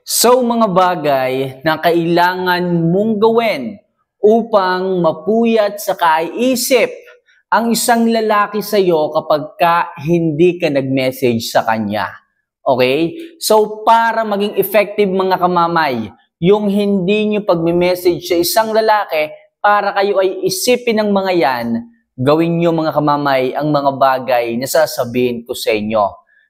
So mga bagay na kailangan mong gawin upang mapuyat sa kaisip ang isang lalaki sa iyo kapag hindi ka nag-message sa kanya. Okay? So para maging effective mga kamamay, yung hindi nyo pag-message sa isang lalaki para kayo ay isipin ng mga yan, gawin nyo mga kamamay ang mga bagay na sasabihin ko sa inyo.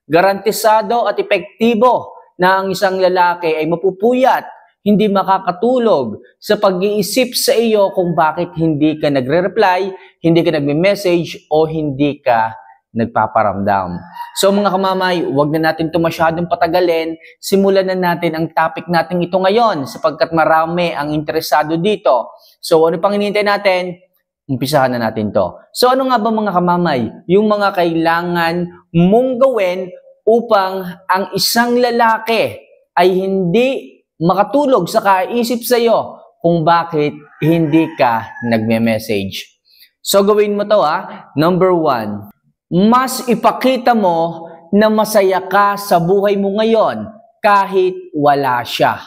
Garantisado at epektibo na ang isang lalaki ay mapupuyat, hindi makakatulog sa pag-iisip sa iyo kung bakit hindi ka nagre-reply, hindi ka nagme-message, o hindi ka nagpaparamdam. So mga kamamay, huwag na natin ito masyadong patagalin. Simulan na natin ang topic natin ito ngayon sapagkat marami ang interesado dito. So ano pang hinihintay natin? Umpisahan na natin to. So ano nga ba mga kamamay? Yung mga kailangan mong gawin upang ang isang lalaki ay hindi makatulog sa kaisip sa iyo kung bakit hindi ka nagme-message. So gawin mo to Number 1, mas ipakita mo na masaya ka sa buhay mo ngayon kahit wala siya.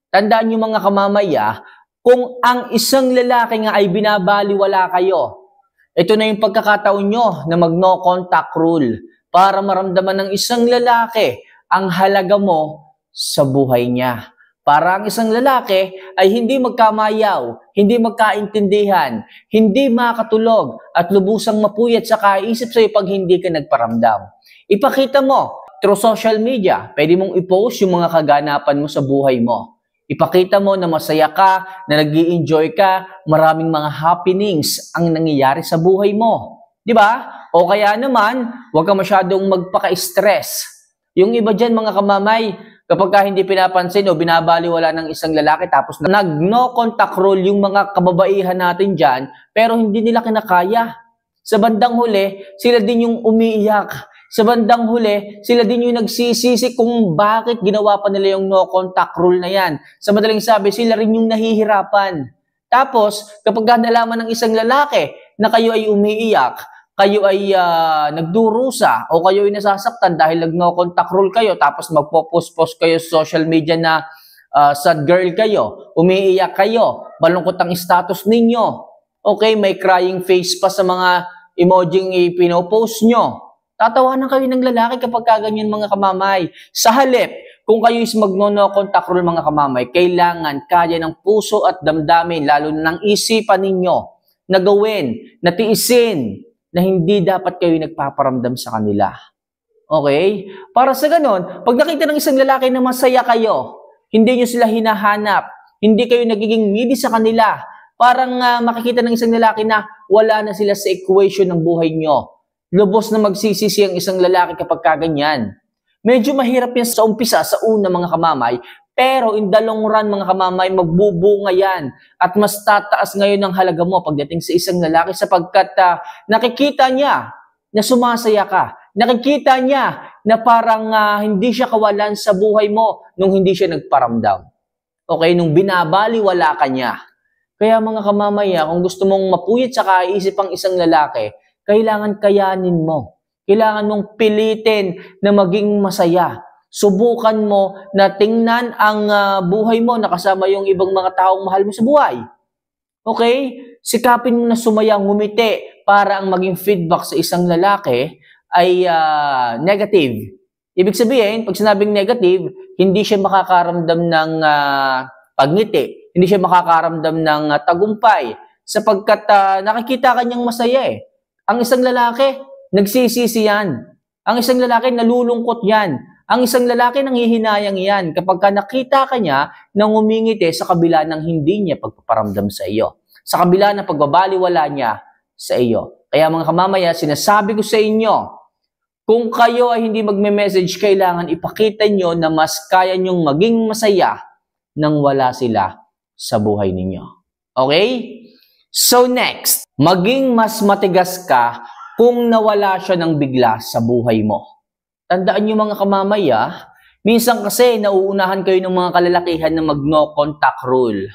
Tandaan niyo mga kamamaya, kung ang isang lalaki nga ay binabaliwala kayo, ito na yung pagkakataon nyo na mag-no contact rule para maramdaman ng isang lalaki ang halaga mo sa buhay niya. Para ang isang lalaki ay hindi magkamayaw, hindi magkaintindihan, hindi makatulog at lubusang mapuyat sa kaisip sa iyo pag hindi ka nagparamdam. Ipakita mo through social media. Pwede mong i-post yung mga kaganapan mo sa buhay mo. Ipakita mo na masaya ka, na nag-i-enjoy ka, maraming mga happenings ang nangyayari sa buhay mo. Di ba? O kaya naman, huwag ka masyadong magpaka-stress. Yung iba dyan mga kamamay, kapag hindi pinapansin o binabaliwala ng isang lalaki tapos nag-no contact rule yung mga kababaihan natin dyan, pero hindi nila kinakaya. Sa bandang huli, sila din yung umiiyak. Sa bandang huli, sila din yung nagsisisi kung bakit ginawa pa nila yung no contact rule na yan. Sa madaling sabi, sila rin yung nahihirapan. Tapos, kapag nalaman ng isang lalaki na kayo ay umiiyak, kayo ay nagdurusa o kayo ay nasasaktan dahil nag-no contact rule kayo tapos magpo-post kayo sa social media na sad girl kayo, umiiyak kayo, malungkot ang status ninyo. Okay, may crying face pa sa mga emojing ipinopost nyo. Tatawanan kayo ng lalaki kapag ganyan mga kamamay. Sa halip, kung kayo is mag-no contact rule mga kamamay, kailangan kaya ng puso at damdamin, lalo na ng isipan ninyo, na gawin, na tiisin, na hindi dapat kayo nagpaparamdam sa kanila. Okay? Para sa ganon, pag nakita ng isang lalaki na masaya kayo, hindi nyo sila hinahanap, hindi kayo nagiging needy sa kanila, parang makikita ng isang lalaki na wala na sila sa equation ng buhay nyo. Lubos na magsisisi ang isang lalaki kapag kaganyan. Medyo mahirap yan sa umpisa, sa una mga kamamay, pero in the long run mga kamamay, magbubunga yan. At mas tataas ngayon ang halaga mo pagdating sa isang lalaki sapagkat nakikita niya na sumasaya ka. Nakikita niya na parang hindi siya kawalan sa buhay mo nung hindi siya nagparamdam. Okay, nung binabaliwala ka niya. Kaya mga kamamaya, kung gusto mong mapuyat sa kaisip ang isang lalaki, kailangan kayanin mo. Kailangan mong pilitin na maging masaya. Subukan mo na tingnan ang buhay mo na kasama yung ibang mga taong mahal mo sa buhay. Okay? Sikapin mo na sumaya, ngumiti para ang maging feedback sa isang lalaki ay negative. Ibig sabihin, pag sinabing negative, hindi siya makakaramdam ng pagngiti. Hindi siya makakaramdam ng tagumpay sapagkat nakikita kanyang masaya Ang isang lalaki, nagsisisi yan. Ang isang lalaki, nalulungkot yan. Ang isang lalaki, nanghihinayang yan kapag nakita ka niya nang umingiti sa kabila ng hindi niya pagpaparamdam sa iyo. Sa kabila ng pagbabaliwala niya sa iyo. Kaya mga kamamaya, sinasabi ko sa inyo, kung kayo ay hindi magme-message, kailangan ipakita nyo na mas kaya nyong maging masaya nang wala sila sa buhay ninyo. Okay? So next, maging mas matigas ka kung nawala siya ng bigla sa buhay mo. Tandaan niyo mga kamamaya, minsan kasi nauunahan kayo ng mga kalalakihan na mag-no contact rule.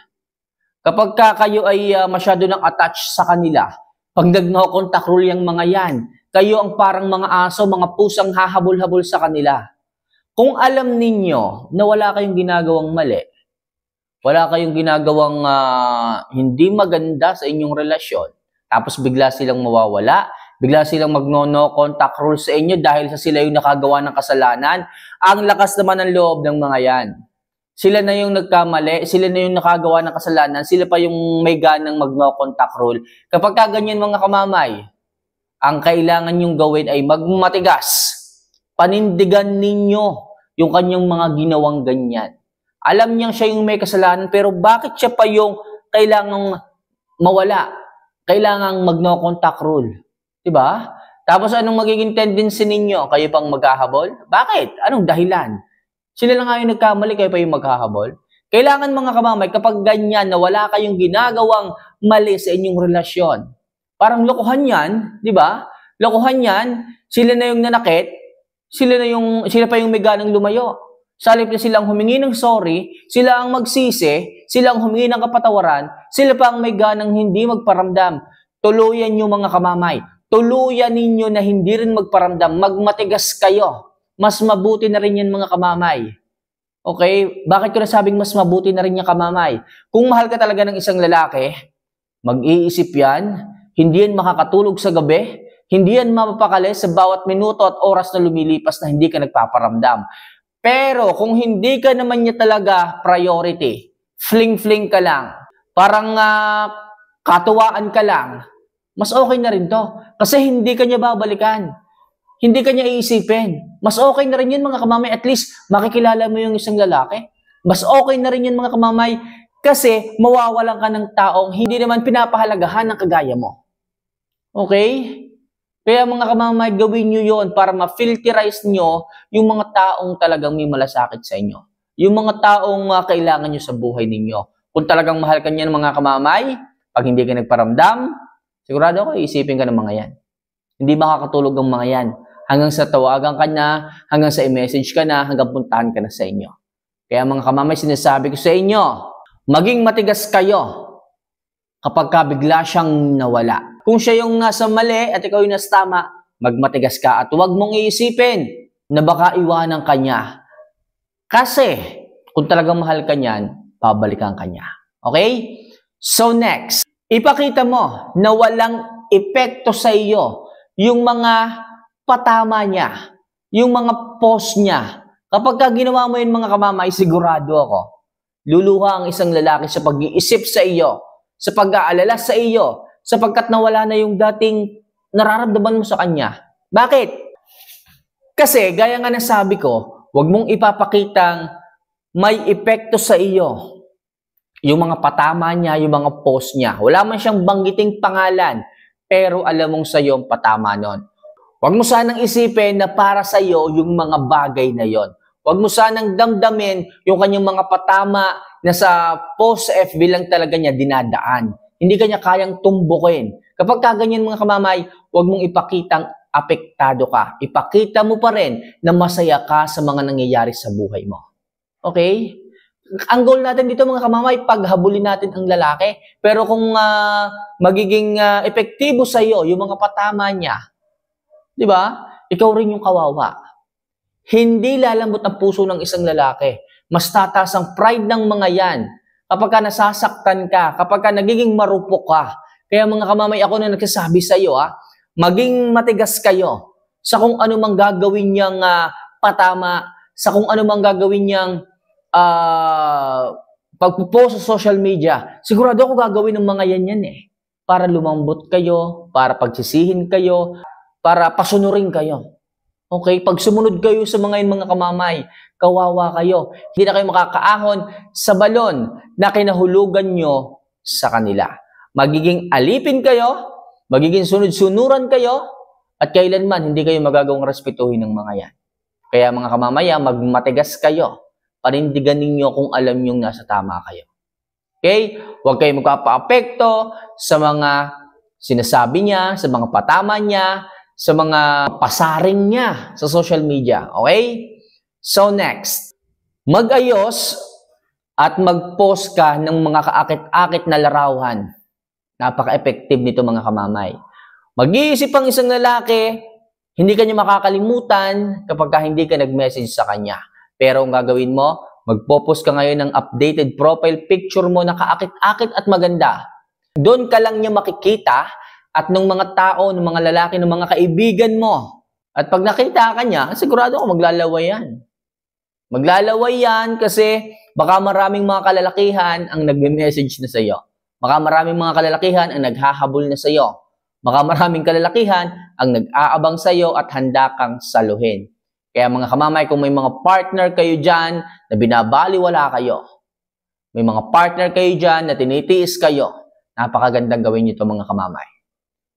Kapag kayo ay masyado nang attached sa kanila, pag nag-no contact rule yung mga yan, kayo ang parang mga aso, mga pusang hahabol-habol sa kanila. Kung alam ninyo na wala kayong ginagawang mali, wala kayong ginagawang hindi maganda sa inyong relasyon, tapos bigla silang mawawala, bigla silang magno-no contact rule sa inyo dahil sa sila yung nakagawa ng kasalanan, ang lakas naman ng loob ng mga yan. Sila na yung nagkamali, sila na yung nakagawa ng kasalanan, sila pa yung may ganang mag-no contact rule. Kapag ganyan mga kamamay, ang kailangan nyong gawin ay magmatigas. Panindigan ninyo yung kanyang mga ginawang ganyan. Alam niyang siya yung may kasalanan, pero bakit siya pa yung kailangang mawala? Kailangang mag-no contact rule. Diba? Tapos anong magiging tendency ninyo? Kayo pang maghahabol? Bakit? Anong dahilan? Sila lang nga yung nagkamali, kayo pa yung maghahabol? Kailangan mga kamamay, kapag ganyan na wala kayong ginagawang mali sa inyong relasyon, parang lokohan yan, di ba? Lokohan yan, sila na yung nanakit, sila pa yung may ganang lumayo. Sa halip na silang humingi ng sorry, sila ang magsisi, sila ang humingi ng kapatawaran, sila pa ang may ganang hindi magparamdam. Tuluyan nyo mga kamamay, tuluyan ninyo na hindi rin magparamdam, magmatigas kayo. Mas mabuti na rin yan mga kamamay. Okay? Bakit ko nasabing mas mabuti na rin yan kamamay? Kung mahal ka talaga ng isang lalaki, mag-iisip yan, hindi yan makakatulog sa gabi, hindi yan mapapakali sa bawat minuto at oras na lumilipas na hindi ka nagpaparamdam. Pero kung hindi ka naman niya talaga priority, fling-fling ka lang, parang katuwaan ka lang, mas okay na rin to. Kasi hindi ka niya babalikan. Hindi ka niya iisipin. Mas okay na rin yun mga kamamay. At least makikilala mo yung isang lalaki. Mas okay na rin yun mga kamamay. Kasi mawawalan ka ng taong hindi naman pinapahalagahan ng kagaya mo. Okay? Kaya mga kamamay, gawin nyo yon para ma-filterize nyo yung mga taong talagang may malasakit sa inyo. Yung mga taong kailangan nyo sa buhay ninyo. Kung talagang mahal ka niya ng mga kamamay, pag hindi ka nagparamdam, sigurado ako, isipin ka ng mga yan. Hindi makakatulog ang mga yan. Hanggang sa tawagan ka na, hanggang sa i-message ka na, hanggang puntahan ka na sa inyo. Kaya mga kamamay, sinasabi ko sa inyo, maging matigas kayo kapag bigla siyang nawala. Kung siya yung nasa mali at ikaw yung nasa tama, magmatigas ka at huwag mong iisipin na baka iwanan ka niya. Kasi, kung talagang mahal ka niyan, babalikan ka niya. Okay? So next, ipakita mo na walang epekto sa iyo yung mga patama niya, yung mga post niya. Kapag ginawa mo yun mga kamamay, sigurado ako, luluha ang isang lalaki sa pag-iisip sa iyo, sa pag-aalala sa iyo, sapagkat nawala na yung dating nararamdaman mo sa kanya. Bakit? Kasi, gaya nga nasabi ko, huwag mong ipapakitang may epekto sa iyo. Yung mga patama niya, yung mga post niya. Wala man siyang banggiting pangalan, pero alam mong sa iyo ang patama nun. Huwag mo sanang isipin na para sa iyo yung mga bagay na yon. Huwag mo sanang damdamin yung kanyang mga patama na sa post sa FB lang talaga niya dinadaan. Hindi kanya kayang tumbukin. Kapag kaganyan mga kamamay, huwag mong ipakitang apektado ka. Ipakita mo pa rin na masaya ka sa mga nangyayari sa buhay mo. Okay? Ang goal natin dito mga kamamay, paghabulin natin ang lalaki. Pero kung magiging epektibo sa iyo yung mga patama niya, di ba? Ikaw rin yung kawawa. Hindi lalambot ang puso ng isang lalaki. Mas tataas ang pride ng mga yan. Kapag ka nasasaktan ka, kapag ka nagiging marupok ka. Kaya mga kamamay, ako na nagsasabi sa iyo, maging matigas kayo sa kung ano mang gagawin niyang patama, sa kung ano mang gagawin niyang pagpo-post sa social media. Sigurado ako gagawin ng mga yan para lumambot kayo, para pagsisihin kayo, para pasunurin kayo. Okay? Pag sumunod kayo sa mga mga kamamay, kawawa kayo. Hindi na kayo makakaahon sa balon na kinahulugan nyo sa kanila. Magiging alipin kayo, magiging sunod-sunuran kayo, at kailanman hindi kayo magagawang respetuhin ng mga yan. Kaya mga kamamaya, magmatigas kayo. Panindigan ninyo kung alam nyo nasa tama kayo. Okay? Huwag kayo magpapaapekto sa mga sinasabi niya, sa mga patama niya, sa mga pasaring niya sa social media. Okay? So next, mag-ayos at mag-post ka ng mga kaakit-akit na larawan. Napaka-effective nito mga kamamay. Mag-iisip ang isang lalaki Hindi ka niya makakalimutan kapag hindi ka nag-message sa kanya. Pero ang gagawin mo, magpo-post ka ngayon ng updated profile picture mo na kaakit-akit at maganda. Doon ka lang niya makikita at ng mga tao, ng mga lalaki, ng mga kaibigan mo. At pag nakita ka niya, sigurado ako maglalaway yan. Maglalaway yan kasi baka maraming mga kalalakihan ang nag-message na sa iyo. Baka maraming mga kalalakihan ang naghahabol na sa iyo. Baka maraming kalalakihan ang nag-aabang sa iyo at handa kang saluhin. Kaya mga kamamay, kung may mga partner kayo dyan na binabaliwala kayo, may mga partner kayo dyan na tinitiis kayo, napakagandang gawin nyo ito mga kamamay.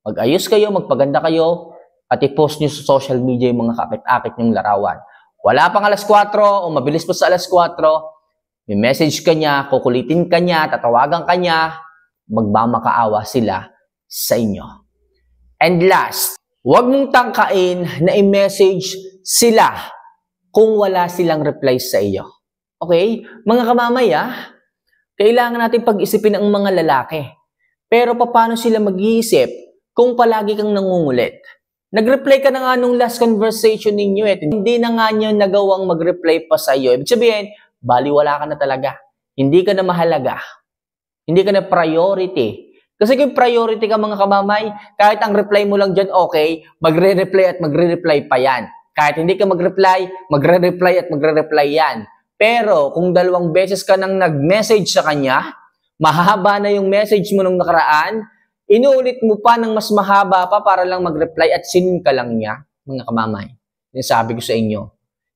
Mag-ayos kayo, magpaganda kayo, at i-post nyo sa social media yung mga kakit-akit nyong larawan. Wala pang alas 4 o mabilis pa sa alas 4, may message ka niya, kukulitin ka niya, tatawagan ka niya, magmamakaawa sila sa inyo. And last, huwag mong tangkain na i-message sila kung wala silang reply sa iyo. Okay? Mga kamamay, kailangan natin pag-isipin ang mga lalaki. Pero paano sila mag-iisip kung palagi kang nangungulit? Nag-reply ka na nga nung last conversation ninyo hindi na nga niya nagawang mag-reply pa sa iyo. Ibig sabihin, baliwala ka na talaga. Hindi ka na mahalaga. Hindi ka na priority. Kasi kung priority ka mga kamamay, kahit ang reply mo lang dyan okay, magre-reply at magre-reply pa yan. Kahit hindi ka mag-reply, magre-reply at magre-reply yan. Pero kung 2 beses ka nang nag-message sa kanya, mahaba na yung message mo nung nakaraan, inuulit mo pa ng mas mahaba pa para lang mag-reply at sinin ka lang niya, mga kamamay. Sabi ko sa inyo,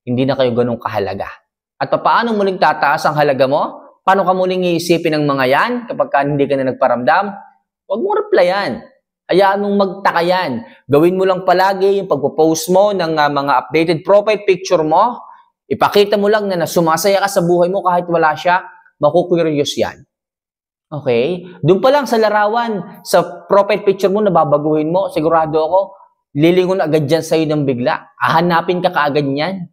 hindi na kayo ganun kahalaga. At paano muling tataas ang halaga mo? Paano ka muling iisipin ng mga yan kapag hindi ka na nagparamdam? Huwag mong replyan. Hayaan mong magtaka yan. Gawin mo lang palagi yung pagpo-post mo ng mga updated profile picture mo. Ipakita mo lang na sumasaya ka sa buhay mo kahit wala siya. Makukuryos yan. Okay? Doon pa lang sa larawan, sa profile picture mo, nababaguhin mo, sigurado ako, lilingon agad dyan sa'yo ng bigla. Hahanapin ka kaagad niyan.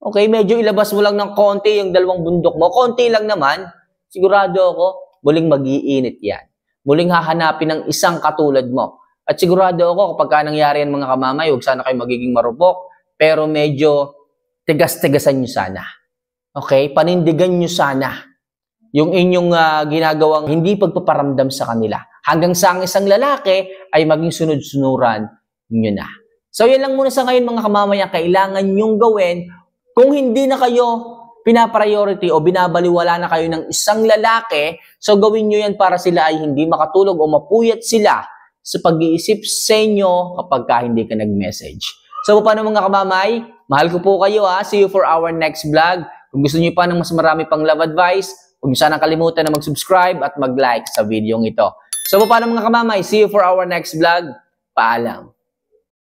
Okay? Medyo ilabas mo lang ng konti yung 2 bundok mo. Konti lang naman. Sigurado ako, muling mag-iinit yan. Muling hahanapin ng isang katulad mo. At sigurado ako, kapag nangyari yan mga kamamay, huwag sana kayo magiging marupok, pero medyo tigas-tigasan nyo sana. Okay? Panindigan nyo sana yung inyong ginagawang hindi pagpaparamdam sa kanila. Hanggang sa ang isang lalaki ay maging sunod-sunuran nyo na. So, yan lang muna sa ngayon mga kamamay ang kailangan nyong gawin kung hindi na kayo pinapriority o binabaliwala na kayo ng isang lalaki, so gawin nyo yan para sila ay hindi makatulog o mapuyat sila sa pag-iisip sa inyo kapag hindi ka nag-message. So, paano mga kamamay? Mahal ko po kayo See you for our next vlog. Kung gusto niyo pa ng mas marami pang love advice, huwag niyo sanang kalimutan na mag-subscribe at mag-like sa video ito. So, paano mga kamamay? See you for our next vlog. Paalam.